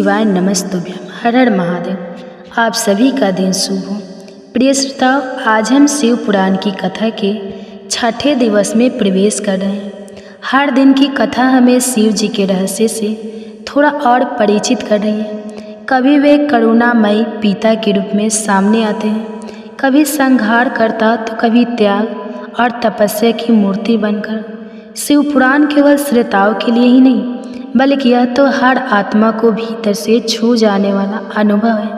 शिवाय नमस्तुभ्यम। हर हर महादेव। आप सभी का दिन शुभ हो। प्रिय श्रोताओ, आज हम शिव पुराण की कथा के छठे दिवस में प्रवेश कर रहे हैं। हर दिन की कथा हमें शिव जी के रहस्य से थोड़ा और परिचित कर रही है। कभी वे करुणामयी पिता के रूप में सामने आते हैं, कभी संहार करता तो कभी त्याग और तपस्या की मूर्ति बनकर। शिव पुराण केवल श्रोताओं के लिए ही नहीं, बल्कि यह तो हर आत्मा को भीतर से छू जाने वाला अनुभव है।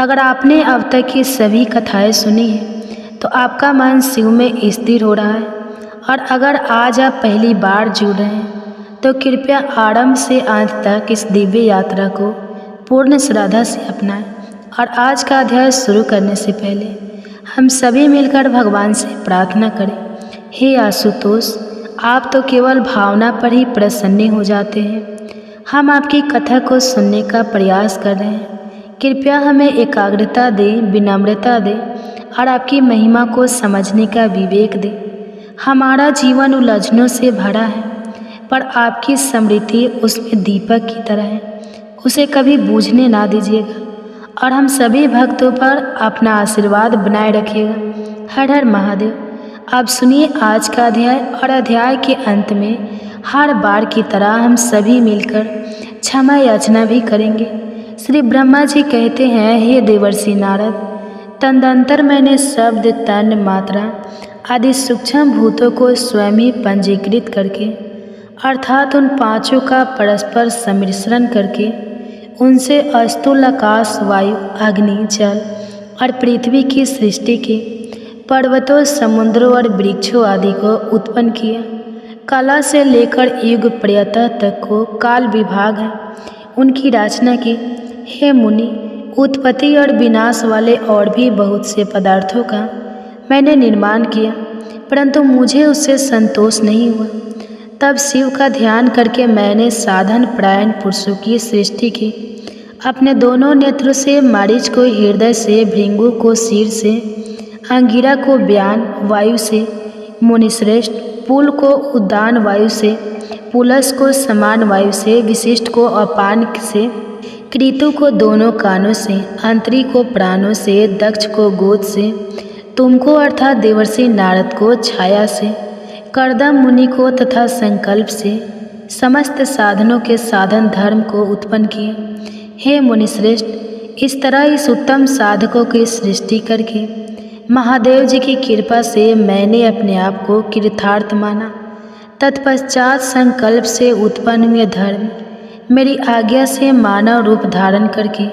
अगर आपने अब तक की सभी कथाएं सुनी हैं तो आपका मन शिव में स्थिर हो रहा है, और अगर आज आप पहली बार जुड़ रहे हैं तो कृपया आरंभ से अंत तक इस दिव्य यात्रा को पूर्ण श्रद्धा से अपनाएं। और आज का अध्याय शुरू करने से पहले हम सभी मिलकर भगवान से प्रार्थना करें। हे आशुतोष, आप तो केवल भावना पर ही प्रसन्न हो जाते हैं। हम आपकी कथा को सुनने का प्रयास कर रहे हैं। कृपया हमें एकाग्रता दें, विनम्रता दें और आपकी महिमा को समझने का विवेक दें। हमारा जीवन उलझनों से भरा है, पर आपकी समृद्धि उसमें दीपक की तरह है। उसे कभी बूझने ना दीजिएगा और हम सभी भक्तों पर अपना आशीर्वाद बनाए रखिएगा। हर हर महादेव। अब सुनिए आज का अध्याय, और अध्याय के अंत में हर बार की तरह हम सभी मिलकर क्षमा याचना भी करेंगे। श्री ब्रह्मा जी कहते हैं, हे देवर्षि नारद, तदनंतर मैंने शब्द, तन, मात्रा आदि सूक्ष्म भूतों को स्वयं ही पंजीकृत करके, अर्थात उन पांचों का परस्पर सम्मिश्रण करके उनसे स्थूल आकाश, वायु, अग्नि, जल और पृथ्वी की सृष्टि की, पर्वतों, समुद्रों और वृक्षों आदि को उत्पन्न किया। कला से लेकर युग पर्यंत तक को काल विभाग है उनकी रचना की। हे मुनि, उत्पत्ति और विनाश वाले और भी बहुत से पदार्थों का मैंने निर्माण किया, परंतु मुझे उससे संतोष नहीं हुआ। तब शिव का ध्यान करके मैंने साधन परायण पुरुषों की सृष्टि की। अपने दोनों नेत्रों से मारीच को हृदय से, भृंगु को सिर से, अंगिरा को व्यान वायु से, मुनिश्रेष्ठ पुल को उद्दान वायु से, पुलस को समान वायु से, विशिष्ट को अपान से, कृतु को दोनों कानों से, अंतरी को प्राणों से, दक्ष को गोद से, तुमको अर्थात देवर्षि नारद को छाया से, कर्दम मुनि को तथा संकल्प से, समस्त साधनों के साधन धर्म को उत्पन्न किया। हे मुनिश्रेष्ठ, इस तरह इस उत्तम साधकों की सृष्टि करके महादेव जी की कृपा से मैंने अपने आप को कृतार्थ माना। तत्पश्चात संकल्प से उत्पन्न हुए धर्म मेरी आज्ञा से मानव रूप धारण करके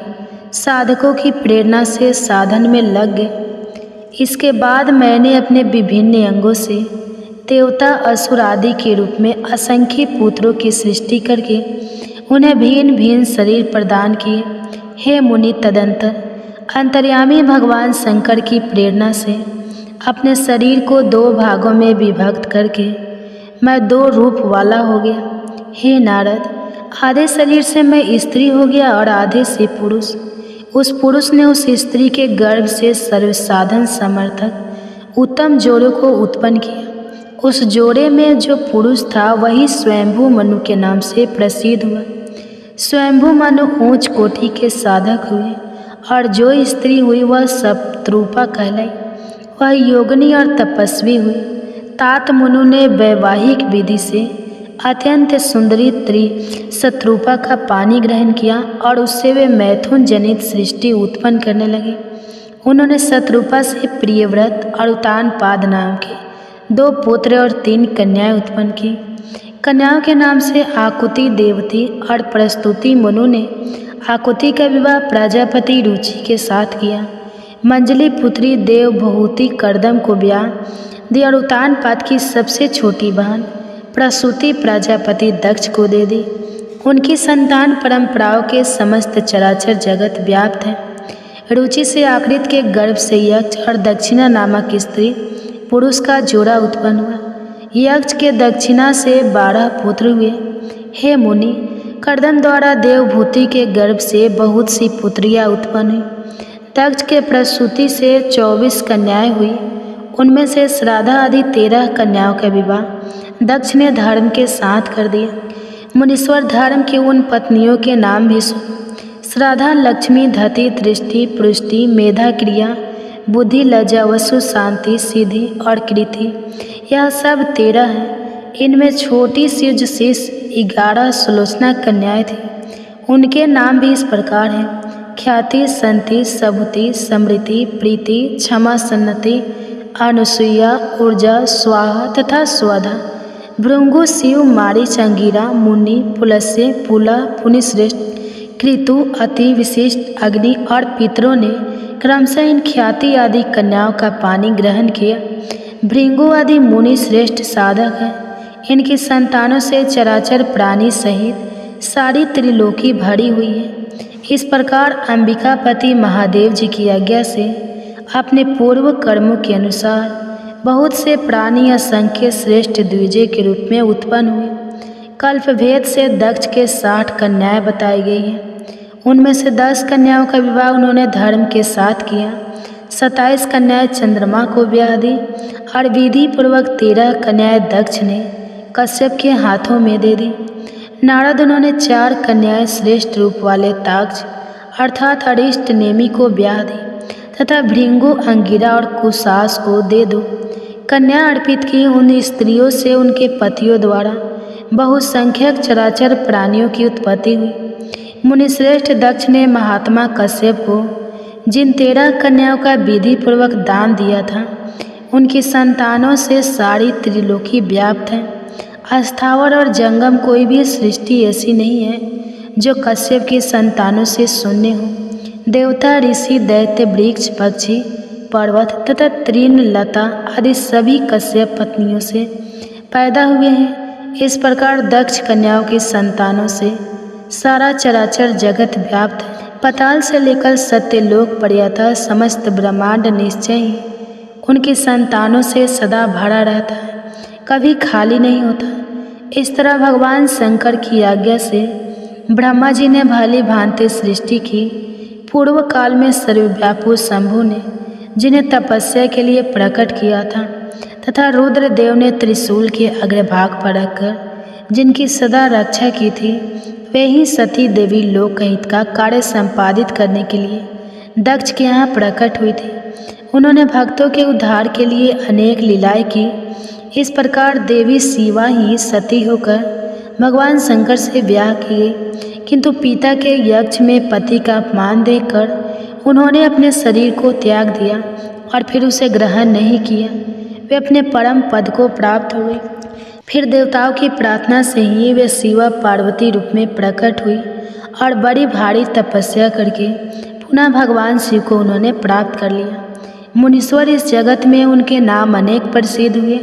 साधकों की प्रेरणा से साधन में लग गए। इसके बाद मैंने अपने विभिन्न अंगों से देवता, असुर आदि के रूप में असंख्य पुत्रों की सृष्टि करके उन्हें भिन्न भिन्न शरीर प्रदान किए। हे मुनि, तदंतर अंतर्यामी भगवान शंकर की प्रेरणा से अपने शरीर को दो भागों में विभक्त करके मैं दो रूप वाला हो गया। हे नारद, आधे शरीर से मैं स्त्री हो गया और आधे से पुरुष। उस पुरुष ने उस स्त्री के गर्भ से सर्वसाधन समर्थक उत्तम जोड़ों को उत्पन्न किया। उस जोड़े में जो पुरुष था वही स्वयंभू मनु के नाम से प्रसिद्ध हुआ। स्वयंभू मनु ऊंच कोटि के साधक हुए, और जो स्त्री हुई वह शतरूपा कहलाई। वह योगिनी और तपस्वी हुई। तात मुनु ने वैवाहिक विधि से अत्यंत सुंदरी शतरूपा का पानी ग्रहण किया, और उससे वे मैथुन जनित सृष्टि उत्पन्न करने लगे। उन्होंने शतरूपा से प्रियव्रत और उत्तानपाद नाम के दो पुत्र और 3 कन्याएं उत्पन्न की। कन्याओं के नाम से आकुति, देवती और प्रस्तुति। मनु ने आकुति का विवाह प्रजापति रुचि के साथ किया। मंजली पुत्री देवभूति कर्दम को ब्याह दी, और उत्तानपाद की सबसे छोटी बहन प्रसूति प्रजापति दक्ष को दे दी। उनकी संतान परंपराओं के समस्त चराचर जगत व्याप्त है। रुचि से आकृत के गर्भ से यक्ष और दक्षिणा नामक स्त्री पुरुष का जोड़ा उत्पन्न हुआ। यक्ष के दक्षिणा से 12 पुत्र हुए। हे मुनि, कर्दम द्वारा देवभूति के गर्भ से बहुत सी पुत्रियां उत्पन्न हुई। दक्ष के प्रसूति से 24 कन्याएं हुई। उनमें से श्राद्धा आदि 13 कन्याओं का विवाह दक्ष ने धर्म के साथ कर दिया। मुनीश्वर धर्म की उन पत्नियों के नाम भी सुनो। श्रद्धा, लक्ष्मी, धति, दृष्टि, पुष्टि, मेधा, क्रिया, बुद्धि, लज्जा, वसु, शांति, सिद्धि और कृति, यह सब 13 हैं। इनमें छोटी सी जो शेष 11 सुलोचना कन्याएं थी, उनके नाम भी इस प्रकार हैं: ख्याति, संति, सबुति, समृति, प्रीति, क्षमा, सन्नति, अनुसुईया, ऊर्जा, स्वाहा तथा स्वधा। भृंगु, शिव, मारीच, अंगिरा, मुनि, पुलस्त्य, पुला, पुनिश्रेष्ठ, कृतु, अति विशिष्ट, अग्नि और पितरों ने क्रमशः इन ख्याति आदि कन्याओं का पानी ग्रहण किया। भृंगु आदि मुनि श्रेष्ठ साधक हैं। इनकी संतानों से चराचर प्राणी सहित सारी त्रिलोकी भरी हुई है। इस प्रकार अंबिकापति महादेव जी की आज्ञा से अपने पूर्व कर्मों के अनुसार बहुत से प्राणी असंख्य श्रेष्ठ द्विजय के रूप में उत्पन्न हुए। कल्पभेद से दक्ष के 60 कन्याएं बताई गई हैं। उनमें से 10 कन्याओं का विवाह उन्होंने धर्म के साथ किया। 27 कन्याएं चंद्रमा को ब्याह दी और विधि पूर्वक 13 कन्याएं दक्ष ने कश्यप के हाथों में दे दी। नारद उन्होंने 4 कन्याएं श्रेष्ठ रूप वाले ताक्ष अर्थात अरिष्ट नेमि को ब्याह दी तथा भृंगु, अंगिरा और कुशास को दे 2 कन्या अर्पित की। उन स्त्रियों से उनके पतियों द्वारा बहुसंख्यक चराचर प्राणियों की उत्पत्ति हुई। मुनिश्रेष्ठ दक्ष ने महात्मा कश्यप को जिन 13 कन्याओं का विधि पूर्वक दान दिया था, उनकी संतानों से सारी त्रिलोकी व्याप्त है। अस्थावर और जंगम कोई भी सृष्टि ऐसी नहीं है जो कश्यप की संतानों से शून्य हो। देवता, ऋषि, दैत्य, वृक्ष, पक्षी, पर्वत तथा तृण, लता आदि सभी कश्यप पत्नियों से पैदा हुए हैं। इस प्रकार दक्ष कन्याओं की संतानों से सारा चराचर जगत व्याप्त है। पाताल से लेकर सत्यलोक पर्यंत समस्त ब्रह्मांड निश्चय ही उनकी संतानों से सदा भरा रहता है, कभी खाली नहीं होता। इस तरह भगवान शंकर की आज्ञा से ब्रह्मा जी ने भली भांति सृष्टि की। पूर्व काल में सर्वव्यापी शंभु ने जिन्हें तपस्या के लिए प्रकट किया था तथा रुद्रदेव ने त्रिशूल के अग्रभाग पर रखकर जिनकी सदा रक्षा की थी, वे ही सती देवी लोकहित का कार्य संपादित करने के लिए दक्ष के यहाँ प्रकट हुई थी। उन्होंने भक्तों के उद्धार के लिए अनेक लीलाएं की। इस प्रकार देवी शिवा ही सती होकर भगवान शंकर से ब्याह की गई, किंतु पिता के यज्ञ में पति का अपमान देखकर उन्होंने अपने शरीर को त्याग दिया और फिर उसे ग्रहण नहीं किया। वे अपने परम पद को प्राप्त हुए। फिर देवताओं की प्रार्थना से ही वे शिवा पार्वती रूप में प्रकट हुई और बड़ी भारी तपस्या करके पुनः भगवान शिव को उन्होंने प्राप्त कर लिया। मुनीश्वर इस जगत में उनके नाम अनेक प्रसिद्ध हुए।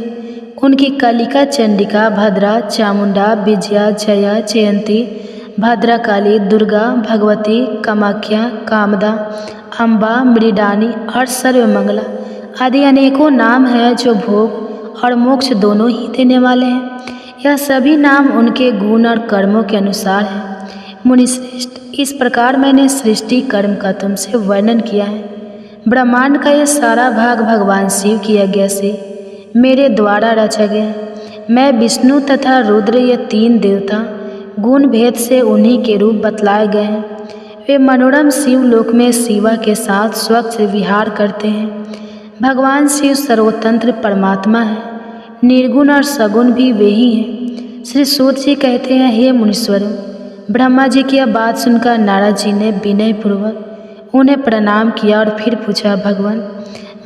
उनकी कलिका, चंडिका, भद्रा, चामुंडा, विजया, जया, जयंती, भद्रकाली, दुर्गा, भगवती, कामाख्या, कामदा, अम्बा, मृडानी और सर्वमंगला आदि अनेकों नाम हैं जो भोग और मोक्ष दोनों ही देने वाले हैं। यह सभी नाम उनके गुण और कर्मों के अनुसार हैं। मुनिश्रेष्ठ, इस प्रकार मैंने सृष्टि कर्म का तुमसे वर्णन किया है। ब्रह्मांड का यह सारा भाग भगवान शिव की आज्ञा से मेरे द्वारा रचा गया है। मैं, विष्णु तथा रुद्र, ये 3 देवता गुण भेद से उन्हीं के रूप बतलाए गए हैं। वे मनोरम शिवलोक में शिवा के साथ स्वच्छ विहार करते हैं। भगवान शिव सर्वतंत्र परमात्मा है। निर्गुण और सगुण भी वे ही हैं। श्री सूत जी कहते हैं, हे मुनीश्वरों, ब्रह्मा जी की यह बात सुनकर नारद जी ने विनय पूर्वक उन्हें प्रणाम किया और फिर पूछा, भगवान,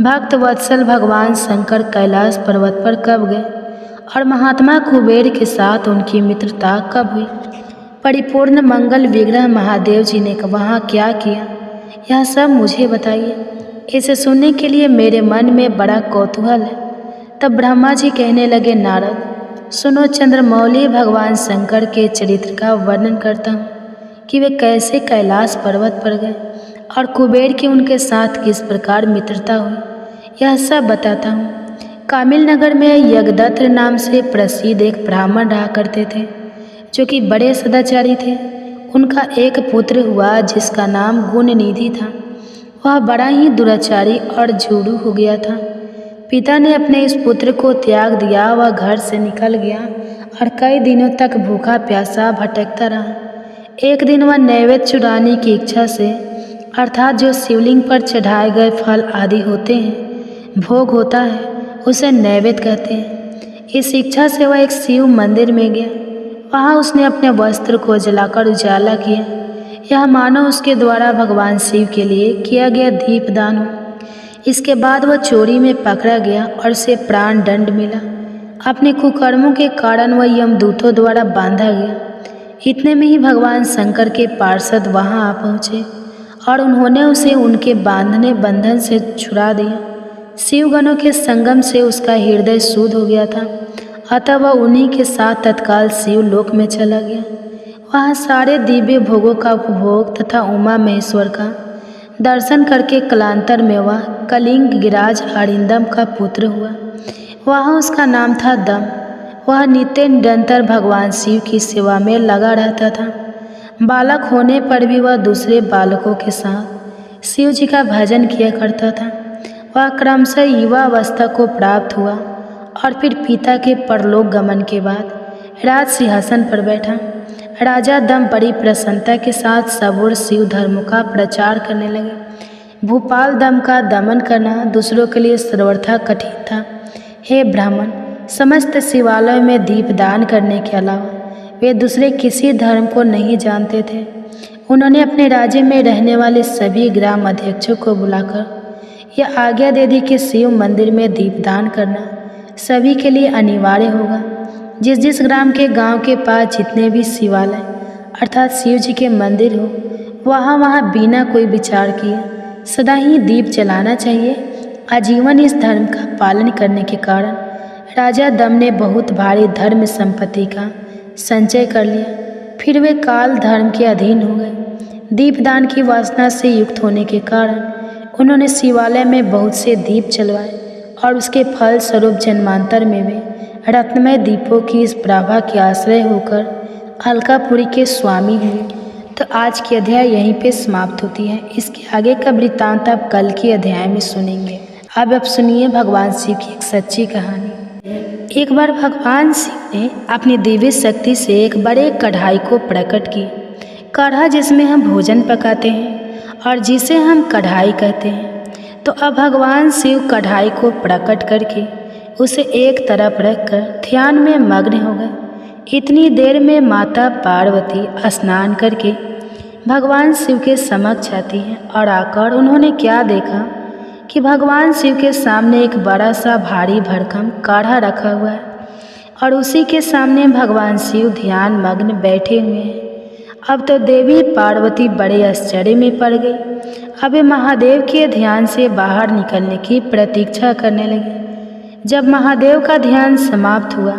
भक्त वत्सल भगवान शंकर कैलाश पर्वत पर कब गए और महात्मा कुबेर के साथ उनकी मित्रता कब हुई? परिपूर्ण मंगल विग्रह महादेव जी ने वहाँ क्या किया, यह सब मुझे बताइए। इसे सुनने के लिए मेरे मन में बड़ा कौतूहल है। तब ब्रह्मा जी कहने लगे, नारद सुनो, चंद्रमौली भगवान शंकर के चरित्र का वर्णन करता हूँ कि वे कैसे कैलाश पर्वत पर गए और कुबेर की उनके साथ किस प्रकार मित्रता हुई, यह सब बताता हूँ। कामिल नगर में यज्ञदत्त नाम से प्रसिद्ध एक ब्राह्मण रहा करते थे, जो कि बड़े सदाचारी थे। उनका एक पुत्र हुआ जिसका नाम गुणनिधि था। वह बड़ा ही दुराचारी और झूठू हो गया था। पिता ने अपने इस पुत्र को त्याग दिया। वह घर से निकल गया और कई दिनों तक भूखा प्यासा भटकता रहा। एक दिन वह नैवेद्य चुराने की इच्छा से, अर्थात जो शिवलिंग पर चढ़ाए गए फल आदि होते हैं, भोग होता है, उसे नैवेद्य कहते हैं। इस इच्छा से वह एक शिव मंदिर में गया। वहाँ उसने अपने वस्त्र को जलाकर उजाला किया। यह मानो उसके द्वारा भगवान शिव के लिए किया गया दीपदान हो। इसके बाद वह चोरी में पकड़ा गया और उसे प्राण दंड मिला। अपने कुकर्मों के कारण वह यमदूतों द्वारा बांधा गया। इतने में ही भगवान शंकर के पार्षद वहां आ पहुँचे और उन्होंने उसे उनके बांधने बंधन से छुड़ा दिया। शिवगणों के संगम से उसका हृदय शुद्ध हो गया था, अतः वह उन्हीं के साथ तत्काल शिवलोक में चला गया। वहाँ सारे दिव्य भोगों का उपभोग तथा उमा महेश्वर का दर्शन करके कालांतर में वह कलिंग गिराज अरिंदम का पुत्र हुआ। वहाँ उसका नाम था दम। वह नित्य निरंतर भगवान शिव की सेवा में लगा रहता था। बालक होने पर भी वह दूसरे बालकों के साथ शिव जी का भजन किया करता था। वह क्रमशः युवा अवस्था को प्राप्त हुआ और फिर पिता के परलोक गमन के बाद राज सिंहासन पर बैठा। राजा दम बड़ी प्रसन्नता के साथ सब ओर शिव धर्म का प्रचार करने लगे। भूपाल दम का दमन करना दूसरों के लिए सर्वथा कठिन था। हे ब्राह्मण, समस्त शिवालयों में दीपदान करने के अलावा वे दूसरे किसी धर्म को नहीं जानते थे। उन्होंने अपने राज्य में रहने वाले सभी ग्राम अध्यक्षों को बुलाकर यह आज्ञा दे दी कि शिव मंदिर में दीपदान करना सभी के लिए अनिवार्य होगा। जिस जिस ग्राम के गांव के पास जितने भी शिवालय अर्थात शिव जी के मंदिर हो, वहाँ वहाँ बिना कोई विचार किए सदा ही दीप जलाना चाहिए। आजीवन इस धर्म का पालन करने के कारण राजा दम ने बहुत भारी धर्म संपत्ति का संचय कर लिया। फिर वे काल धर्म के अधीन हो गए। दीपदान की वासना से युक्त होने के कारण उन्होंने शिवालय में बहुत से दीप जलवाए और उसके फल स्वरूप जन्मांतर में वे रत्नमय दीपों की इस प्रभा के आश्रय होकर अलकापुरी के स्वामी हुए। तो आज की अध्याय यहीं पे समाप्त होती है। इसके आगे का वृत्तांत आप कल के अध्याय में सुनेंगे। अब आप सुनिए भगवान शिव की एक सच्ची कहानी। एक बार भगवान शिव ने अपनी दिव्य शक्ति से एक बड़े कढ़ाई को प्रकट किया। कढ़ा जिसमें हम भोजन पकाते हैं और जिसे हम कढ़ाई कहते हैं। तो अब भगवान शिव कढ़ाई को प्रकट करके उसे एक तरफ रखकर ध्यान में मग्न हो गए। इतनी देर में माता पार्वती स्नान करके भगवान शिव के समक्ष आती हैं और आकर उन्होंने क्या देखा कि भगवान शिव के सामने एक बड़ा सा भारी भरकम काढ़ा रखा हुआ है और उसी के सामने भगवान शिव ध्यान मग्न बैठे हुए हैं। अब तो देवी पार्वती बड़े आश्चर्य में पड़ गई। अब वे महादेव के ध्यान से बाहर निकलने की प्रतीक्षा करने लगे। जब महादेव का ध्यान समाप्त हुआ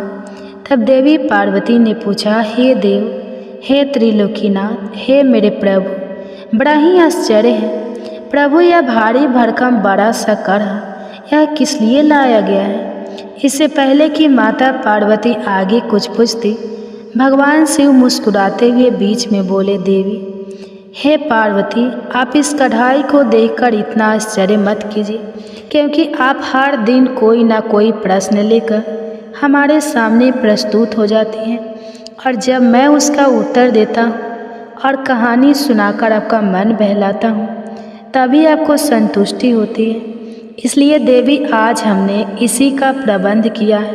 तब देवी पार्वती ने पूछा, हे देव, हे त्रिलोकीनाथ, हे मेरे प्रभु, बड़ा ही आश्चर्य है प्रभु, यह भारी भरकम बड़ा सा कढ़ा यह किस लिए लाया गया है? इससे पहले कि माता पार्वती आगे कुछ पूछती, भगवान शिव मुस्कुराते हुए बीच में बोले, देवी, हे पार्वती, आप इस कढ़ाई को देखकर इतना आश्चर्य मत कीजिए, क्योंकि आप हर दिन कोई ना कोई प्रश्न लेकर हमारे सामने प्रस्तुत हो जाती हैं और जब मैं उसका उत्तर देता हूँ और कहानी सुनाकर आपका मन बहलाता हूँ तभी आपको संतुष्टि होती है। इसलिए देवी आज हमने इसी का प्रबंध किया है।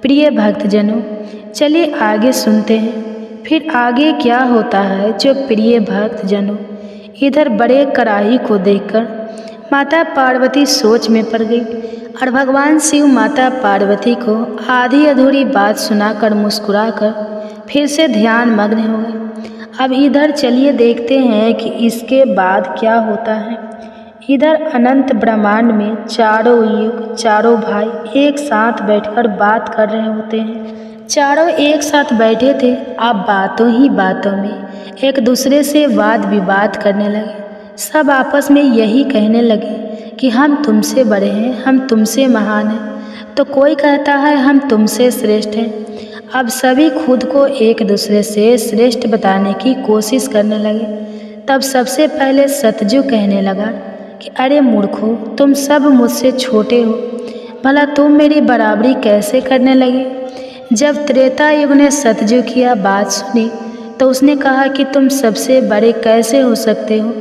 प्रिय भक्तजनों, चलिए आगे सुनते हैं फिर आगे क्या होता है। जो प्रिय भक्तजनों, इधर बड़े कढ़ाई को देखकर माता पार्वती सोच में पड़ गई और भगवान शिव माता पार्वती को आधी अधूरी बात सुनाकर मुस्कुराकर फिर से ध्यान मग्न हो गए। अब इधर चलिए देखते हैं कि इसके बाद क्या होता है। इधर अनंत ब्रह्मांड में चारों युग चारों भाई एक साथ बैठकर बात कर रहे होते हैं। चारों एक साथ बैठे थे। अब बातों ही बातों में एक दूसरे से वाद विवाद करने लगे। सब आपस में यही कहने लगे कि हम तुमसे बड़े हैं, हम तुमसे महान हैं। तो कोई कहता है हम तुमसे श्रेष्ठ हैं। अब सभी खुद को एक दूसरे से श्रेष्ठ बताने की कोशिश करने लगे। तब सबसे पहले सतजू कहने लगा कि अरे मूर्खों, तुम सब मुझसे छोटे हो। भला तुम मेरी बराबरी कैसे करने लगे? जब त्रेता युग ने सतयुग की यह बात सुनी तो उसने कहा कि तुम सबसे बड़े कैसे हो सकते हो?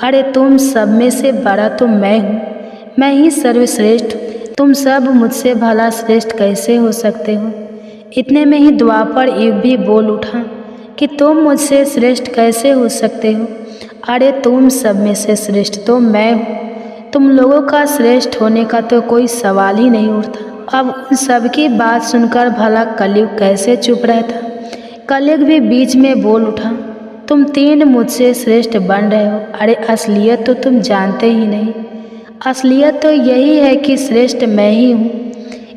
अरे तुम सब में से बड़ा तो मैं हूँ, मैं ही सर्वश्रेष्ठ। तुम सब मुझसे भला श्रेष्ठ कैसे हो सकते हो? इतने में ही द्वापर युग भी बोल उठा कि तुम मुझसे श्रेष्ठ कैसे हो सकते हो? अरे तुम सब में से श्रेष्ठ तो मैं हूँ, तुम लोगों का श्रेष्ठ होने का तो कोई सवाल ही नहीं उठता। अब उन सब की बात सुनकर भला कलयुग कैसे चुप रहता? कलयुग भी बीच में बोल उठा, तुम तीन मुझसे श्रेष्ठ बन रहे हो। अरे असलियत तो तुम जानते ही नहीं, असलियत तो यही है कि श्रेष्ठ मैं ही हूँ।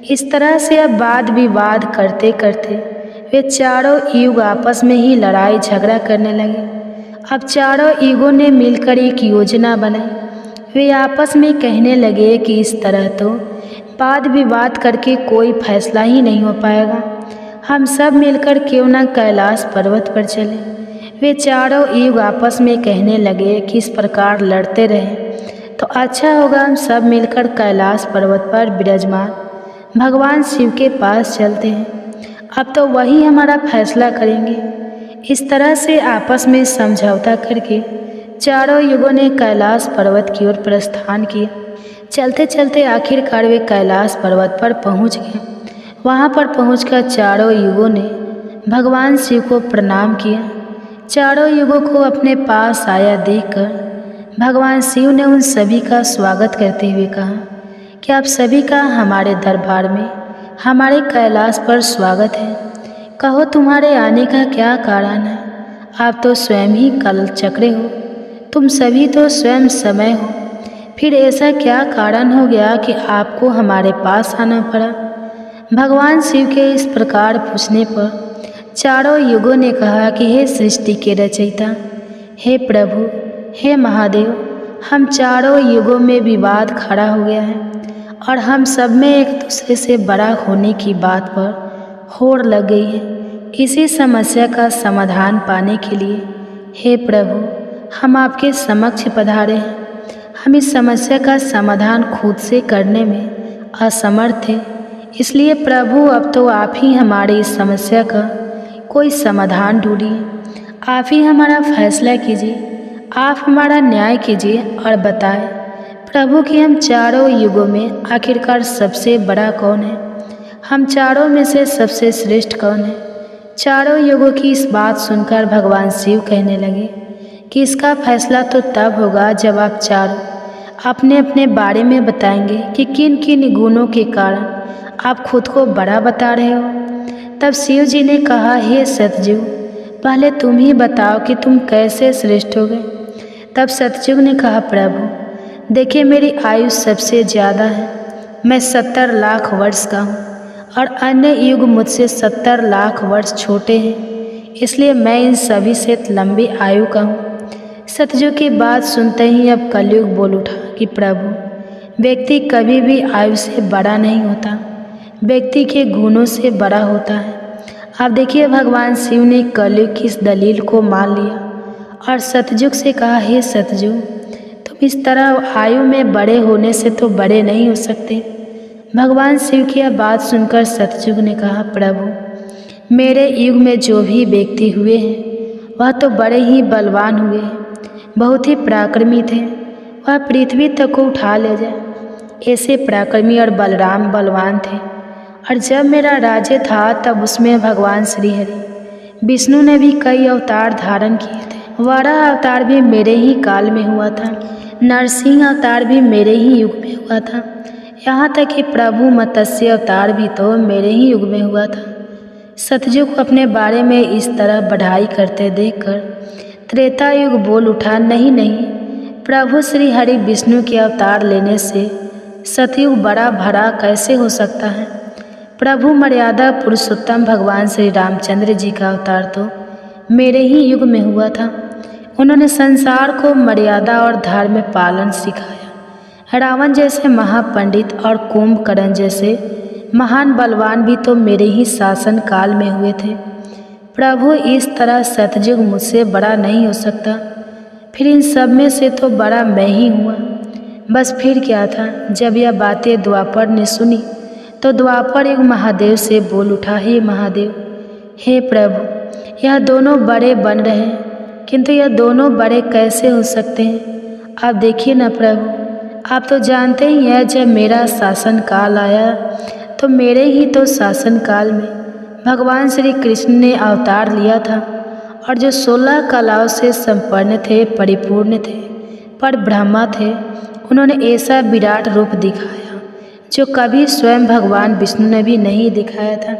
इस तरह से अब वाद विवाद करते करते वे चारों युग आपस में ही लड़ाई झगड़ा करने लगे। अब चारों युगों ने मिलकर एक योजना बनाई। वे आपस में कहने लगे कि इस तरह तो वाद विवाद करके कोई फैसला ही नहीं हो पाएगा, हम सब मिलकर क्यों न कैलाश पर्वत पर चले। वे चारों युग आपस में कहने लगे कि इस प्रकार लड़ते रहें तो अच्छा होगा, हम सब मिलकर कैलाश पर्वत पर विराजमान भगवान शिव के पास चलते हैं, अब तो वही हमारा फैसला करेंगे। इस तरह से आपस में समझौता करके चारों युगों ने कैलाश पर्वत की ओर प्रस्थान किया। चलते चलते आखिरकार वे कैलाश पर्वत पर पहुंच गए। वहां पर पहुंचकर चारों युगों ने भगवान शिव को प्रणाम किया। चारों युगों को अपने पास आया देखकर भगवान शिव ने उन सभी का स्वागत करते हुए कहा कि आप सभी का हमारे दरबार में, हमारे कैलाश पर स्वागत है। कहो तुम्हारे आने का क्या कारण है? आप तो स्वयं ही कल चक्रे हो, तुम सभी तो स्वयं समय हो, फिर ऐसा क्या कारण हो गया कि आपको हमारे पास आना पड़ा? भगवान शिव के इस प्रकार पूछने पर चारों युगों ने कहा कि हे सृष्टि के रचयिता, हे प्रभु, हे महादेव, हम चारों युगों में विवाद खड़ा हो गया है और हम सब में एक दूसरे से बड़ा होने की बात पर होड़ लग गई है। इसी समस्या का समाधान पाने के लिए हे प्रभु हम आपके समक्ष पधारे हैं। हम इस समस्या का समाधान खुद से करने में असमर्थ हैं, इसलिए प्रभु अब तो आप ही हमारी इस समस्या का कोई समाधान ढूंढिए। आप ही हमारा फैसला कीजिए, आप हमारा न्याय कीजिए और बताएं प्रभु कि हम चारों युगों में आखिरकार सबसे बड़ा कौन है? हम चारों में से सबसे श्रेष्ठ कौन है? चारों युगों की इस बात सुनकर भगवान शिव कहने लगे कि इसका फैसला तो तब होगा जब आप चारों अपने अपने बारे में बताएंगे कि किन किन गुणों के कारण आप खुद को बड़ा बता रहे हो। तब शिव जी ने कहा, हे सतयुग, पहले तुम ही बताओ कि तुम कैसे श्रेष्ठ हो गए। तब सतयुग ने कहा, प्रभु देखिए मेरी आयु सबसे ज़्यादा है, मैं 70 लाख वर्ष का हूँ और अन्य युग मुझसे 70 लाख वर्ष छोटे हैं, इसलिए मैं इन सभी से लंबी आयु का हूँ। सतयुग की बात सुनते ही अब कलयुग बोल उठा कि प्रभु व्यक्ति कभी भी आयु से बड़ा नहीं होता, व्यक्ति के गुणों से बड़ा होता है। आप देखिए भगवान शिव ने कलयुग की इस दलील को मान लिया और सतयुग से कहा, हे सतयुग, तुम इस तरह आयु में बड़े होने से तो बड़े नहीं हो सकते। भगवान शिव की यह बात सुनकर सतयुग ने कहा, प्रभु मेरे युग में जो भी व्यक्ति हुए हैं वह तो बड़े ही बलवान हुए हैं, बहुत ही पराक्रमी थे, वह पृथ्वी तक को उठा ले जाए, ऐसे पराक्रमी और बलराम बलवान थे। और जब मेरा राज्य था तब उसमें भगवान श्री हरि विष्णु ने भी कई अवतार धारण किए थे। वराह अवतार भी मेरे ही काल में हुआ था, नरसिंह अवतार भी मेरे ही युग में हुआ था, यहाँ तक कि प्रभु मत्स्य अवतार भी तो मेरे ही युग में हुआ था। सतयुग अपने बारे में इस तरह बढ़ाई करते देखकर त्रेता युग बोल उठा, नहीं नहीं, प्रभु श्री हरि विष्णु के अवतार लेने से सतयुग बड़ा भरा कैसे हो सकता है? प्रभु मर्यादा पुरुषोत्तम भगवान श्री रामचंद्र जी का अवतार तो मेरे ही युग में हुआ था। उन्होंने संसार को मर्यादा और धर्म पालन सिखाया। रावण जैसे महापंडित और कुंभकर्ण जैसे महान बलवान भी तो मेरे ही शासन काल में हुए थे। प्रभु इस तरह सतयुग मुझसे बड़ा नहीं हो सकता, फिर इन सब में से तो बड़ा मैं ही हुआ। बस फिर क्या था, जब यह बातें द्वापर ने सुनी तो द्वापर एक महादेव से बोल उठा, हे महादेव, हे प्रभु, यह दोनों बड़े बन रहे हैं, किंतु यह दोनों बड़े कैसे हो सकते हैं? आप देखिए ना प्रभु, आप तो जानते ही हैं, जब मेरा शासन काल आया तो मेरे ही तो शासन काल में भगवान श्री कृष्ण ने अवतार लिया था और जो 16 कलाओं से संपन्न थे, परिपूर्ण थे, पर ब्रह्मा थे, उन्होंने ऐसा विराट रूप दिखाया जो कभी स्वयं भगवान विष्णु ने भी नहीं दिखाया था।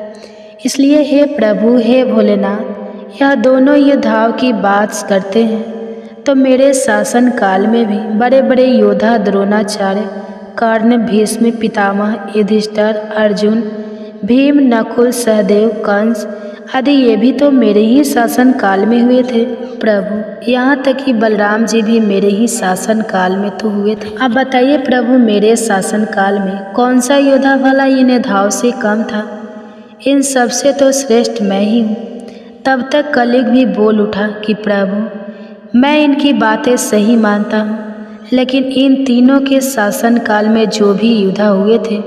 इसलिए हे प्रभु, हे भोलेनाथ, यह दोनों योद्धाओं की बात करते हैं तो मेरे शासन काल में भी बड़े बड़े योद्धा द्रोणाचार्य, कर्ण, भीष्म, पितामह, युधिष्ठिर, अर्जुन, भीम, नकुल, सहदेव, कंस आदि ये भी तो मेरे ही शासन काल में हुए थे प्रभु। यहाँ तक कि बलराम जी भी मेरे ही शासन काल में तो हुए थे। अब बताइए प्रभु, मेरे शासन काल में कौन सा योद्धा भला इन योद्धाओं से कम था? इन सबसे तो श्रेष्ठ मैं ही हूँ। तब तक कलिग भी बोल उठा कि प्रभु, मैं इनकी बातें सही मानता हूँ, लेकिन इन तीनों के शासन काल में जो भी योद्धा हुए थे,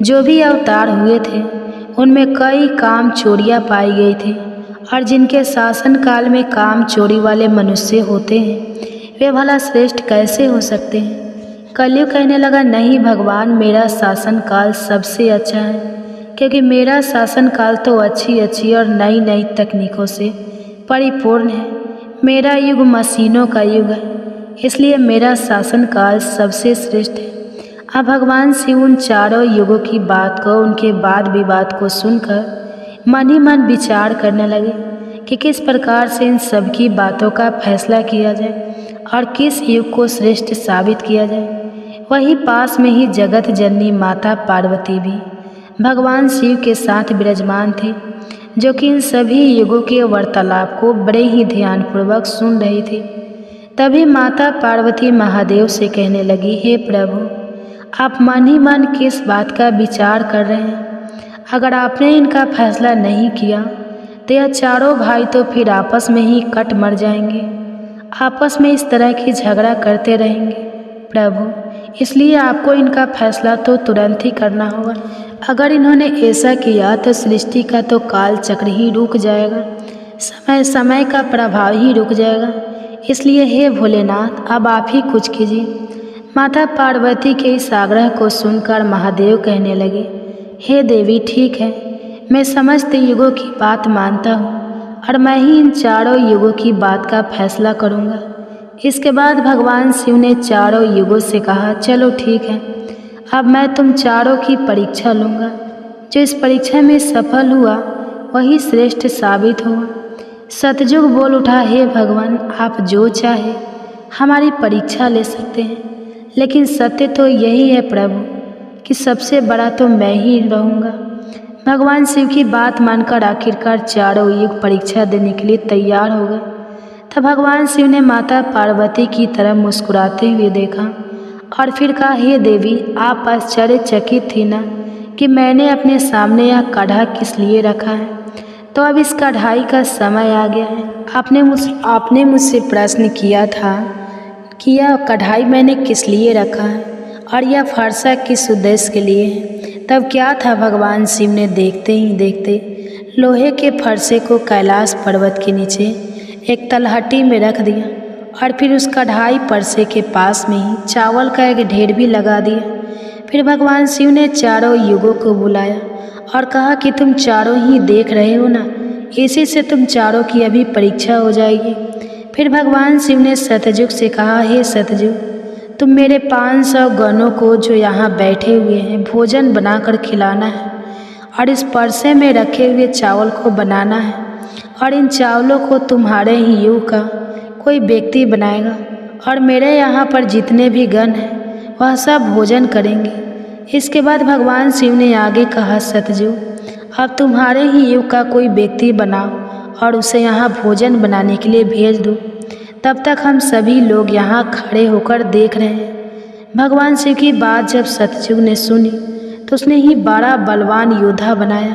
जो भी अवतार हुए थे, उनमें कई काम चोरियाँ पाई गई थी, और जिनके शासन काल में काम चोरी वाले मनुष्य होते हैं, वे भला श्रेष्ठ कैसे हो सकते हैं? कलयुग कहने लगा, नहीं भगवान, मेरा शासन काल सबसे अच्छा है, क्योंकि मेरा शासन काल तो अच्छी अच्छी और नई नई तकनीकों से परिपूर्ण है। मेरा युग मशीनों का युग है, इसलिए मेरा शासन काल सबसे श्रेष्ठ है। अब भगवान शिव उन चारों युगों की बात को, उनके वाद विवाद को सुनकर मन ही मन विचार करने लगे कि किस प्रकार से इन सब की बातों का फैसला किया जाए और किस युग को श्रेष्ठ साबित किया जाए। वहीं पास में ही जगत जननी माता पार्वती भी भगवान शिव के साथ विराजमान थे, जो कि इन सभी युगों के वार्तालाप को बड़े ही ध्यानपूर्वक सुन रही थी। तभी माता पार्वती महादेव से कहने लगी, हे प्रभु, आप मन ही मन किस बात का विचार कर रहे हैं? अगर आपने इनका फैसला नहीं किया तो यह चारों भाई तो फिर आपस में ही कट मर जाएंगे, आपस में इस तरह की झगड़ा करते रहेंगे प्रभु। इसलिए आपको इनका फैसला तो तुरंत ही करना होगा। अगर इन्होंने ऐसा किया तो सृष्टि का तो काल चक्र ही रुक जाएगा, समय का प्रभाव ही रुक जाएगा। इसलिए हे भोलेनाथ, अब आप ही कुछ कीजिए। माता पार्वती के इस आग्रह को सुनकर महादेव कहने लगे, हे देवी, ठीक है, मैं समस्त युगों की बात मानता हूँ और मैं ही इन चारों युगों की बात का फैसला करूँगा। इसके बाद भगवान शिव ने चारों युगों से कहा, चलो ठीक है, अब मैं तुम चारों की परीक्षा लूँगा। जो इस परीक्षा में सफल हुआ वही श्रेष्ठ साबित हुआ। सतयुग बोल उठा, हे भगवान, आप जो चाहे हमारी परीक्षा ले सकते हैं, लेकिन सत्य तो यही है प्रभु कि सबसे बड़ा तो मैं ही रहूँगा। भगवान शिव की बात मानकर आखिरकार चारों युग परीक्षा देने के लिए तैयार हो गए। तब भगवान शिव ने माता पार्वती की तरफ मुस्कुराते हुए देखा और फिर कहा, हे देवी, आप आश्चर्यचकित थी ना कि मैंने अपने सामने यह कढ़ा किस लिए रखा है? तो अब इस कढ़ाई का समय आ गया है। आपने मुझसे प्रश्न किया था कि यह कढ़ाई मैंने किस लिए रखा है और यह फरसा किस उद्देश्य के लिए है। तब क्या था, भगवान शिव ने देखते ही देखते लोहे के फरसे को कैलाश पर्वत के नीचे एक तलहटी में रख दिया और फिर उस कढ़ाई फरसे के पास में ही चावल का एक ढेर भी लगा दिया। फिर भगवान शिव ने चारों युगों को बुलाया और कहा कि तुम चारों ही देख रहे हो ना, इसी से तुम चारों की अभी परीक्षा हो जाएगी। फिर भगवान शिव ने सतयुग से कहा, हे सतयुग, तुम मेरे 500 गणों को जो यहाँ बैठे हुए हैं भोजन बनाकर खिलाना है और इस परसे में रखे हुए चावल को बनाना है और इन चावलों को तुम्हारे ही युग का कोई व्यक्ति बनाएगा और मेरे यहाँ पर जितने भी गण हैं वह सब भोजन करेंगे। इसके बाद भगवान शिव ने आगे कहा, सतयुग, अब तुम्हारे ही युग का कोई व्यक्ति बनाओ और उसे यहाँ भोजन बनाने के लिए भेज दो। तब तक हम सभी लोग यहाँ खड़े होकर देख रहे हैं। भगवान शिव की बात जब सतयुग ने सुनी तो उसने ही बड़ा बलवान योद्धा बनाया।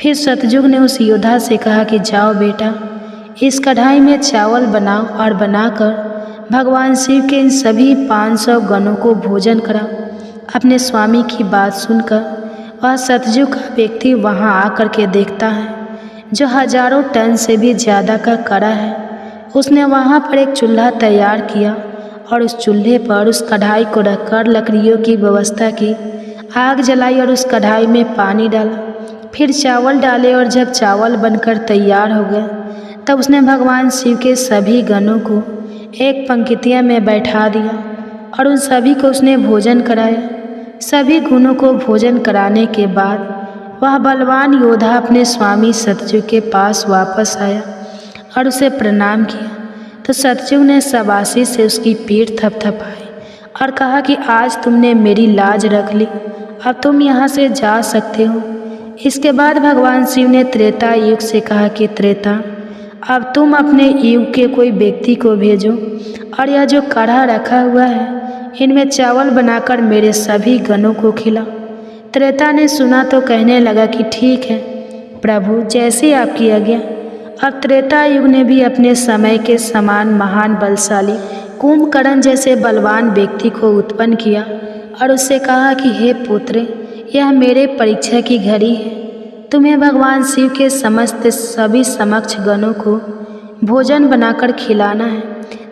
फिर सतयुग ने उस योद्धा से कहा कि जाओ बेटा, इस कढ़ाई में चावल बनाओ और बनाकर भगवान शिव के इन सभी 500 गणों को भोजन करा। अपने स्वामी की बात सुनकर वह सतयुग का व्यक्ति वहां आकर के देखता है, जो हजारों टन से भी ज़्यादा का कड़ा है। उसने वहां पर एक चूल्हा तैयार किया और उस चूल्हे पर उस कढ़ाई को रखकर लकड़ियों की व्यवस्था की। आग जलाई और उस कढ़ाई में पानी डाला, फिर चावल डाले और जब चावल बनकर तैयार हो गए तब उसने भगवान शिव के सभी गणों को एक पंक्तियाँ में बैठा दिया और उन सभी को उसने भोजन कराया। सभी गुणों को भोजन कराने के बाद वह बलवान योद्धा अपने स्वामी सतयुग के पास वापस आया और उसे प्रणाम किया। तो सतयुग ने शाबाशी से उसकी पीठ थपथपाई और कहा कि आज तुमने मेरी लाज रख ली, अब तुम यहाँ से जा सकते हो। इसके बाद भगवान शिव ने त्रेता युग से कहा कि त्रेता, अब तुम अपने युग के कोई व्यक्ति को भेजो और यह जो कढ़ा रखा हुआ है इनमें चावल बनाकर मेरे सभी गणों को खिलाओ। त्रेता ने सुना तो कहने लगा कि ठीक है प्रभु, जैसी आपकी आज्ञा। अब त्रेता युग ने भी अपने समय के समान महान बलशाली कुंभकर्ण जैसे बलवान व्यक्ति को उत्पन्न किया और उससे कहा कि हे पुत्र, यह मेरे परीक्षा की घड़ी है। तुम्हें भगवान शिव के समस्त सभी समक्ष गणों को भोजन बनाकर खिलाना है।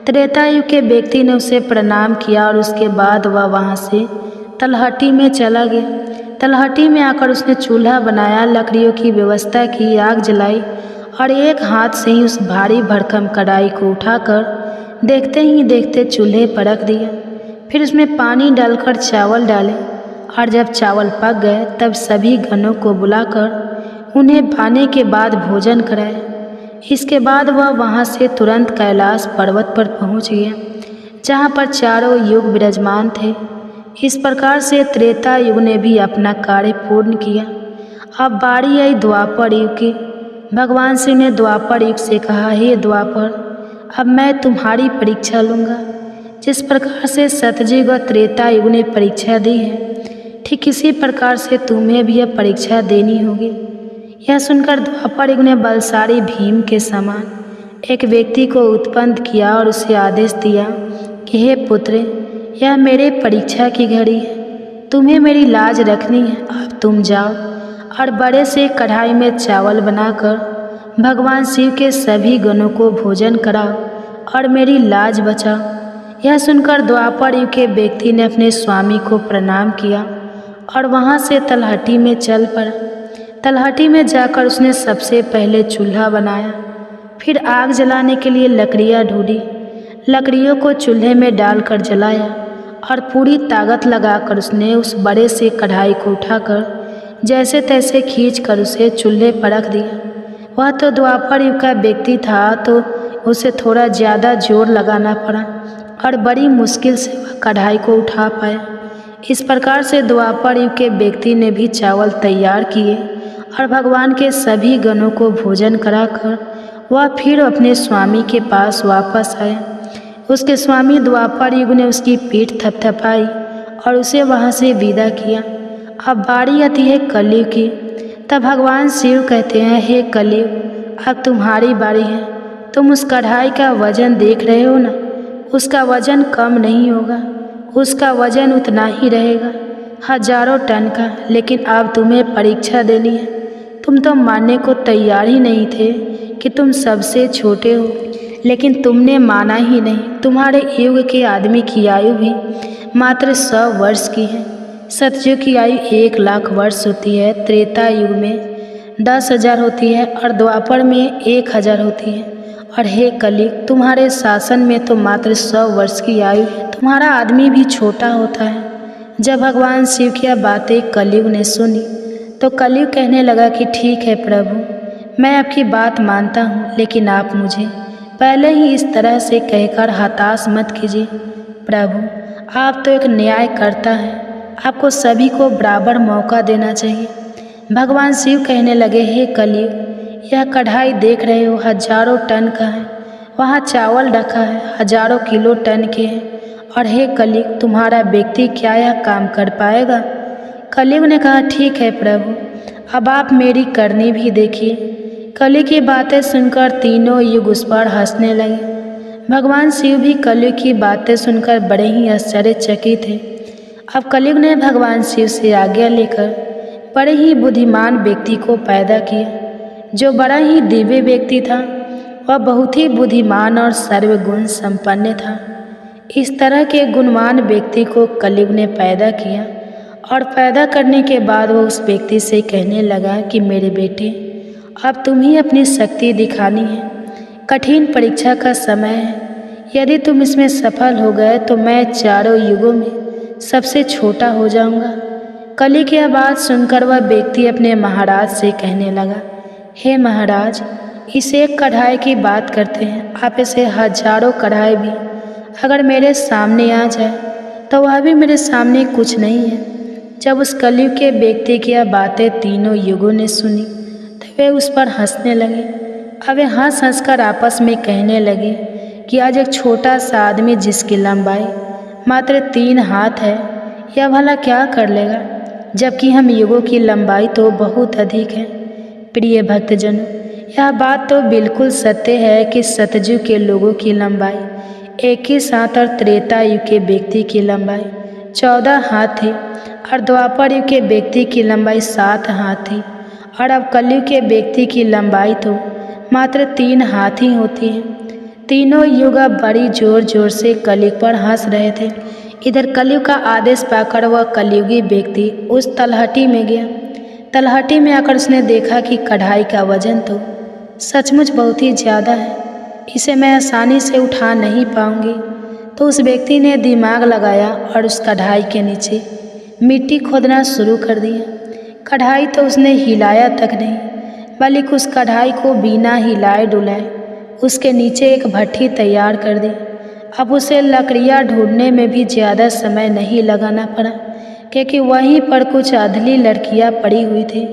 त्रेता युग के व्यक्ति ने उसे प्रणाम किया और उसके बाद वह वहाँ से तलहटी में चला गया। तलहटी में आकर उसने चूल्हा बनाया, लकड़ियों की व्यवस्था की, आग जलाई और एक हाथ से ही उस भारी भरकम कढ़ाई को उठाकर देखते ही देखते चूल्हे पर रख दिया। फिर उसमें पानी डालकर चावल डाले और जब चावल पक गए तब सभी गणों को बुलाकर उन्हें खाने के बाद भोजन कराया। इसके बाद वह वहाँ से तुरंत कैलाश पर्वत पर पहुँच गया, जहाँ पर चारों युग विराजमान थे। इस प्रकार से त्रेता युग ने भी अपना कार्य पूर्ण किया। अब बारी आई द्वापर युग की। भगवान शिव ने द्वापर युग से कहा, हे द्वापर, अब मैं तुम्हारी परीक्षा लूँगा। जिस प्रकार से सतयुग और त्रेता युग ने परीक्षा दी है, ठीक इसी प्रकार से तुम्हें भी अब परीक्षा देनी होगी। यह सुनकर द्वापर युग ने बलशाली भीम के समान एक व्यक्ति को उत्पन्न किया और उसे आदेश दिया कि हे पुत्र, यह मेरे परीक्षा की घड़ी है, तुम्हें मेरी लाज रखनी है। अब तुम जाओ और बड़े से कढ़ाई में चावल बनाकर भगवान शिव के सभी गणों को भोजन कराओ और मेरी लाज बचाओ। यह सुनकर द्वापर युग के व्यक्ति ने अपने स्वामी को प्रणाम किया और वहाँ से तलहटी में चल पड़ा। तलहटी में जाकर उसने सबसे पहले चूल्हा बनाया, फिर आग जलाने के लिए लकड़ियाँ ढूंढी। लकड़ियों को चूल्हे में डालकर जलाया और पूरी ताकत लगाकर उसने उस बड़े से कढ़ाई को उठाकर जैसे तैसे खींचकर उसे चूल्हे पर रख दिया। वह तो द्वापर युग का व्यक्ति था, तो उसे थोड़ा ज़्यादा जोर लगाना पड़ा और बड़ी मुश्किल से वह कढ़ाई को उठा पाया। इस प्रकार से द्वापर युग के व्यक्ति ने भी चावल तैयार किए और भगवान के सभी गणों को भोजन कराकर वह फिर अपने स्वामी के पास वापस आया। उसके स्वामी द्वापर युग ने उसकी पीठ थपथपाई और उसे वहाँ से विदा किया। अब बारी आती है कलयुग की। तब भगवान शिव कहते हैं, हे कलयुग, अब तुम्हारी बारी है। तुम उस कढ़ाई का वजन देख रहे हो ना, उसका वजन कम नहीं होगा, उसका वजन उतना ही रहेगा, हजारों टन का। लेकिन अब तुम्हें परीक्षा देनी है। तुम तो मानने को तैयार ही नहीं थे कि तुम सबसे छोटे हो, लेकिन तुमने माना ही नहीं। तुम्हारे युग के आदमी की आयु भी मात्र 100 वर्ष की है। सतयुग की आयु 1 लाख वर्ष होती है, त्रेता युग में 10,000 होती है और द्वापर में 1,000 होती है। और हे कलयुग, तुम्हारे शासन में तो मात्र 100 वर्ष की आयु है। तुम्हारा आदमी भी छोटा होता है। जब भगवान शिव की यह बातें कलयुग ने सुनी तो कलयुग कहने लगा कि ठीक है प्रभु, मैं आपकी बात मानता हूँ, लेकिन आप मुझे पहले ही इस तरह से कहकर हताश मत कीजिए। प्रभु, आप तो एक न्यायकर्ता हैं, आपको सभी को बराबर मौका देना चाहिए। भगवान शिव कहने लगे, हे कलयुग, यह कढ़ाई देख रहे हो, हजारों टन का है। वहाँ चावल रखा है, हजारों किलो टन के हैं। और हे कलयुग, तुम्हारा व्यक्ति क्या यह काम कर पाएगा? कलयुग ने कहा, ठीक है प्रभु, अब आप मेरी करनी भी देखिए। कलयुग की बातें सुनकर तीनों युग उस पर हंसने लगे। भगवान शिव भी कलयुग की बातें सुनकर बड़े ही आश्चर्यचकित थे। अब कलयुग ने भगवान शिव से आज्ञा लेकर बड़े ही बुद्धिमान व्यक्ति को पैदा किया, जो बड़ा ही दिव्य व्यक्ति था। वह बहुत ही बुद्धिमान और सर्वगुण संपन्न था। इस तरह के गुणवान व्यक्ति को कलयुग ने पैदा किया और पैदा करने के बाद वह उस व्यक्ति से कहने लगा कि मेरे बेटे, अब तुम ही अपनी शक्ति दिखानी है। कठिन परीक्षा का समय है। यदि तुम इसमें सफल हो गए तो मैं चारों युगों में सबसे छोटा हो जाऊंगा। कलयुग की बात सुनकर वह व्यक्ति अपने महाराज से कहने लगा, हे महाराज, इस एक कढ़ाई की बात करते हैं, आप इसे हजारों कढ़ाई भी अगर मेरे सामने आ जाए तो वह भी मेरे सामने कुछ नहीं है। जब उस कलयुग के व्यक्ति की यह बातें तीनों युगों ने सुनी तो वे उस पर हंसने लगे। अब वे हंस कर आपस में कहने लगे कि आज एक छोटा सा आदमी जिसकी लंबाई मात्र 3 हाथ है, यह भला क्या कर लेगा, जबकि हम युगों की लंबाई तो बहुत अधिक है। प्रिय भक्तजनों, यह बात तो बिल्कुल सत्य है कि सतयुग के लोगों की लंबाई 21 हाथ और त्रेता युग के व्यक्ति की लंबाई 14 हाथ थी और द्वापर युग के व्यक्ति की लंबाई 7 हाथ थी और अब कलयुग के व्यक्ति की लंबाई तो मात्र 3 हाथ ही होती है। तीनों युग अब बड़ी जोर जोर से कलयुग पर हंस रहे थे। इधर कलयुग का आदेश पाकर वह कलयुगी व्यक्ति उस तलहटी में गया। तलहटी में आकर उसने देखा कि कढ़ाई का वजन तो सचमुच बहुत ही ज़्यादा है, इसे मैं आसानी से उठा नहीं पाऊंगी। तो उस व्यक्ति ने दिमाग लगाया और उस कढ़ाई के नीचे मिट्टी खोदना शुरू कर दिया। कढ़ाई तो उसने हिलाया तक नहीं, बल्कि उस कढ़ाई को बिना हिलाए डुलाए उसके नीचे एक भट्ठी तैयार कर दी। अब उसे लकड़ियाँ ढूंढने में भी ज़्यादा समय नहीं लगाना पड़ा, क्योंकि वहीं पर कुछ अधली लड़कियाँ पड़ी हुई थी।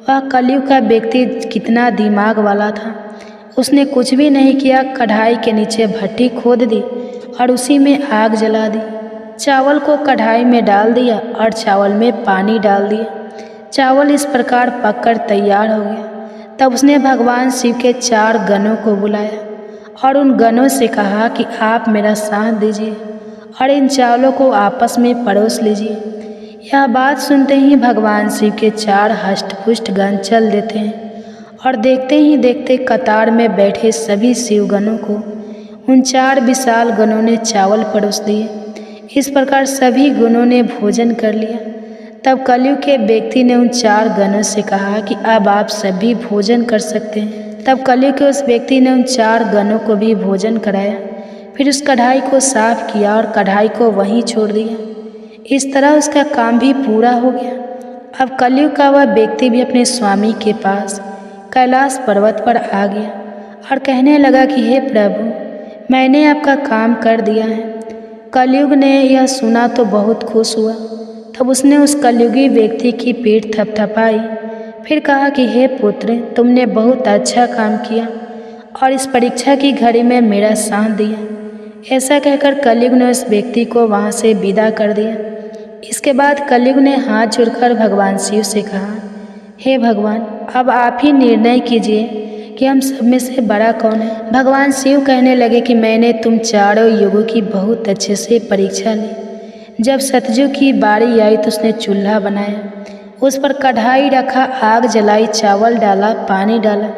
वह कलयुग का व्यक्ति कितना दिमाग वाला था, उसने कुछ भी नहीं किया, कढ़ाई के नीचे भट्ठी खोद दी और उसी में आग जला दी। चावल को कढ़ाई में डाल दिया और चावल में पानी डाल दिया। चावल इस प्रकार पककर तैयार हो गया। तब उसने भगवान शिव के 4 गणों को बुलाया और उन गणों से कहा कि आप मेरा साथ दीजिए और इन चावलों को आपस में परोस लीजिए। यह बात सुनते ही भगवान शिव के 4 हष्टपुष्ट गण चल देते हैं और देखते ही देखते कतार में बैठे सभी शिवगणों को उन 4 विशाल गणों ने चावल परोस दिए। इस प्रकार सभी गणों ने भोजन कर लिया। तब कलयुग के व्यक्ति ने उन 4 गणों से कहा कि अब आप सभी भोजन कर सकते हैं। तब कलयुग के उस व्यक्ति ने उन 4 गणों को भी भोजन कराया, फिर उस कढ़ाई को साफ किया और कढ़ाई को वहीं छोड़ दिया। इस तरह उसका काम भी पूरा हो गया। अब कलयुग का वह व्यक्ति भी अपने स्वामी के पास कैलाश पर्वत पर आ गया और कहने लगा कि हे प्रभु, मैंने आपका काम कर दिया है। कलयुग ने यह सुना तो बहुत खुश हुआ। तब उसने उस कलयुगी व्यक्ति की पीठ थपथपाई, फिर कहा कि हे पुत्र, तुमने बहुत अच्छा काम किया और इस परीक्षा की घड़ी में मेरा साथ दिया। ऐसा कहकर कलयुग ने उस व्यक्ति को वहाँ से विदा कर दिया। इसके बाद कलयुग ने हाथ जोड़कर भगवान शिव से कहा, हे भगवान, अब आप ही निर्णय कीजिए कि हम सब में से बड़ा कौन है। भगवान शिव कहने लगे कि मैंने तुम चारों युगों की बहुत अच्छे से परीक्षा ली। जब सतयुग की बारी आई तो उसने चूल्हा बनाया, उस पर कढ़ाई रखा, आग जलाई, चावल डाला, पानी डाला।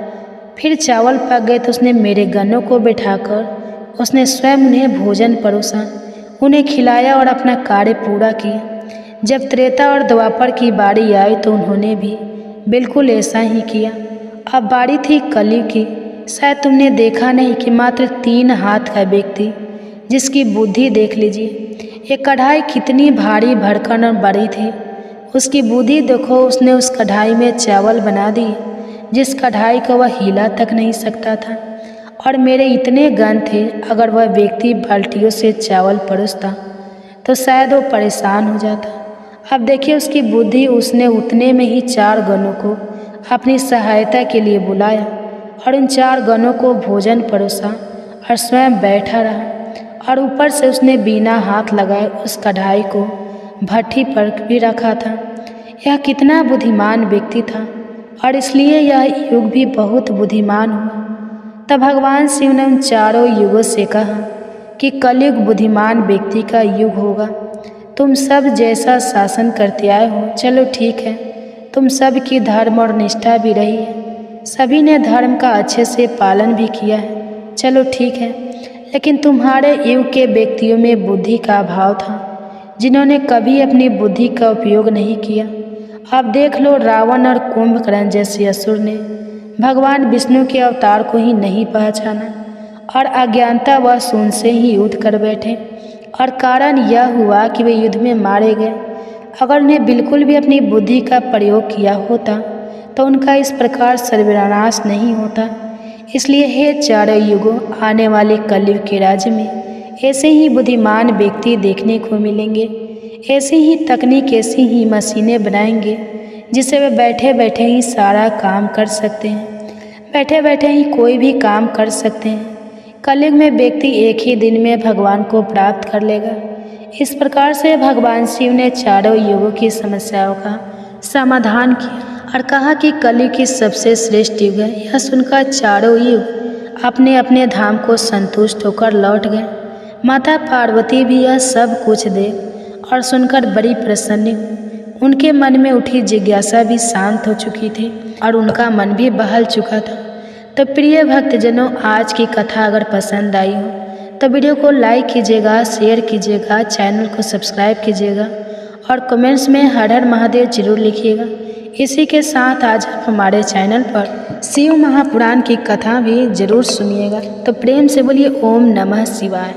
फिर चावल पक गए तो उसने मेरे गणों को बिठाकर उसने स्वयं उन्हें भोजन परोसा, उन्हें खिलाया और अपना कार्य पूरा किया। जब त्रेता और द्वापर की बारी आई तो उन्होंने भी बिल्कुल ऐसा ही किया। अब बारी थी कलयुग की। शायद तुमने देखा नहीं कि मात्र 3 हाथ का व्यक्ति, जिसकी बुद्धि देख लीजिए, ये कढ़ाई कितनी भारी भरकम और बड़ी थी। उसकी बुद्धि देखो, उसने उस कढ़ाई में चावल बना दिए जिस कढ़ाई को वह हिला तक नहीं सकता था। और मेरे इतने गण थे, अगर वह व्यक्ति बाल्टियों से चावल परोसता तो शायद वो परेशान हो जाता। अब देखिए उसकी बुद्धि, उसने उतने में ही 4 गणों को अपनी सहायता के लिए बुलाया और उन 4 गणों को भोजन परोसा और स्वयं बैठा रहा। और ऊपर से उसने बिना हाथ लगाए उस कढ़ाई को भट्ठी पर भी रखा था। यह कितना बुद्धिमान व्यक्ति था और इसलिए यह युग भी बहुत बुद्धिमान हुआ। तब भगवान शिव ने उन चारों युगों से कहा कि कलयुग बुद्धिमान व्यक्ति का युग होगा। तुम सब जैसा शासन करते आए हो, चलो ठीक है, तुम सब की धर्म और निष्ठा भी रही है, सभी ने धर्म का अच्छे से पालन भी किया है, चलो ठीक है। लेकिन तुम्हारे युग के व्यक्तियों में बुद्धि का अभाव था, जिन्होंने कभी अपनी बुद्धि का उपयोग नहीं किया। अब देख लो, रावण और कुंभकर्ण जैसे असुर ने भगवान विष्णु के अवतार को ही नहीं पहचाना और अज्ञानता व शून्य से ही युद्ध कर बैठे, और कारण यह हुआ कि वे युद्ध में मारे गए। अगर उन्हें बिल्कुल भी अपनी बुद्धि का प्रयोग किया होता तो उनका इस प्रकार सर्वनाश नहीं होता। इसलिए हे चारों युगों, आने वाले कलयुग के राज्य में ऐसे ही बुद्धिमान व्यक्ति देखने को मिलेंगे। ऐसी ही तकनीक, ऐसी ही मशीनें बनाएंगे जिससे वे बैठे बैठे ही सारा काम कर सकते हैं, बैठे बैठे ही कोई भी काम कर सकते हैं। कलयुग में व्यक्ति एक ही दिन में भगवान को प्राप्त कर लेगा। इस प्रकार से भगवान शिव ने चारों युगों की समस्याओं का समाधान किया और कहा कि कलयुग की सबसे श्रेष्ठ युग है। यह सुनकर चारों युग अपने अपने धाम को संतुष्ट होकर लौट गए। माता पार्वती भी यह सब कुछ देख और सुनकर बड़ी प्रसन्न हुई। उनके मन में उठी जिज्ञासा भी शांत हो चुकी थी और उनका मन भी बहल चुका था। तो प्रिय भक्तजनों, आज की कथा अगर पसंद आई हो तो वीडियो को लाइक कीजिएगा, शेयर कीजिएगा, चैनल को सब्सक्राइब कीजिएगा और कमेंट्स में हर हर महादेव जरूर लिखिएगा। इसी के साथ आज आप हमारे चैनल पर शिव महापुराण की कथा भी जरूर सुनिएगा। तो प्रेम से बोलिए ओम नमः शिवाय।